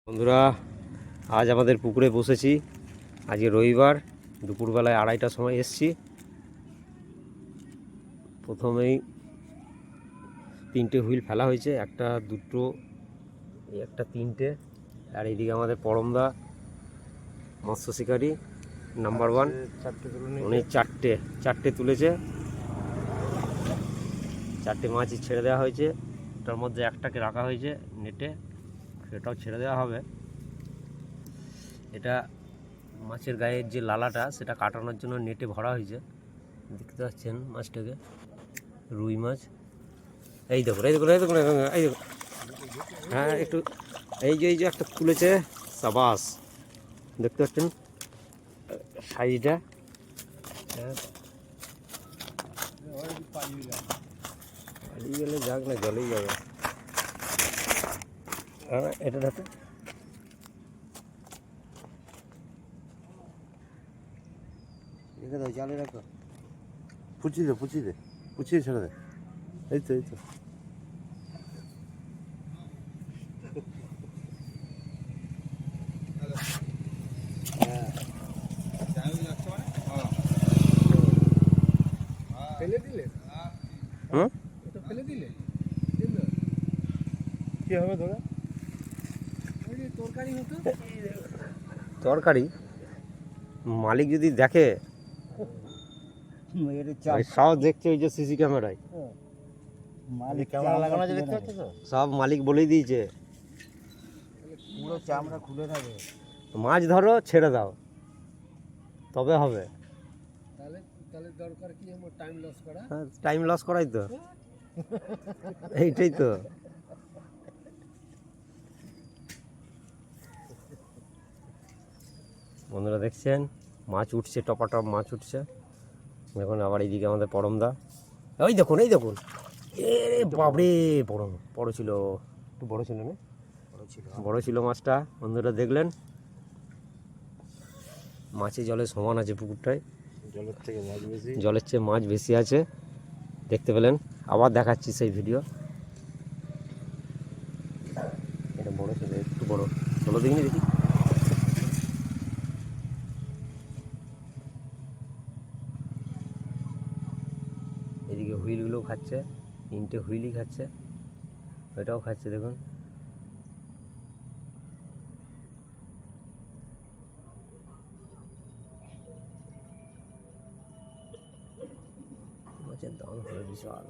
বন্ধুরা, আজ আমাদের পুকুরে বসেছি। আজকে রবিবার, দুপুরবেলায় 2:30টার সময় এসছি। প্রথমেই 3টে হুইল ফেলা হয়েছে, একটা দুটো এই একটা 3টে। আর এইদিকে আমাদের পরমদা মৎস্য শিকারী নাম্বার 1, উনি চারটে তুলেছে। 4টে মাছই ছেড়ে দেওয়া হয়েছে। তার মধ্যে একটাকে রাখা হয়েছে নেটে, সেটাও ছেড়ে দেওয়া হবে। এটা মাছের গায়ের যে লালাটা সেটা কাটানোর জন্য নেটে ভরা হয়েছে। দেখতে পাচ্ছেন মাছটাকে, রুই মাছ। এই দেখুন, এই দেখুন, এই দেখুন, এই দেখুন। হ্যাঁ, একটু এই যে একটা তুলেছে, সাবাস। দেখতে পাচ্ছেন সাইজটা। পালিয়ে গেলে যাক না, জলেই যাবে। হ্যাঁ, এটা দেখো। রেখে দাও, জালে রাখো। পুচিয়ে ছেড়ে দে। এই তো ফেলে দিলে? হুম, এটা ফেলে দিলে কি হবে ধরে? ওই যে তরকারি হতো। তরকারি মালিক যদি দেখে, সব দেখছে ওই যে সিসি ক্যামেরায়। মালিক ক্যামেরা লাগানো আছে, দেখতে পাচ্ছ তো? সব মালিক বলেই দিয়েছে, পুরো চামড়া খুলে থাকে। মাছ ধরো, ছেড়ে দাও, তবে হবে। তাহলে তাহলে দরকার কি আমার টাইম লস করা? হ্যাঁ, টাইম লস করাই তো, এইটাই তো। বন্ধুরা দেখছেন মাছ উঠছে, টপাটপ মাছ উঠছে। দেখুন আবার এইদিকে আমাদের পরমদা, ওই দেখুন, এই দেখুন। এ বাবরে, বড় ছিল, একটু বড় ছিল না? বড় ছিল মাছটা। বন্ধুরা দেখলেন, মাছে জলে সমান আছে পুকুরটায়, জলের থেকে মাছ বেশি, জলের চেয়ে মাছ বেশি আছে। দেখতে পেলেন, আবার দেখাচ্ছি সেই ভিডিও। এটা বড় ছিল, একটু বড়। চলো দেখিনি, দেখি। এদিকে হুইলগুলো খাচ্ছে, 3টে হুইলই খাচ্ছে, ওইটাও খাচ্ছে। দেখুন মাছের দাম হলো বিশাল।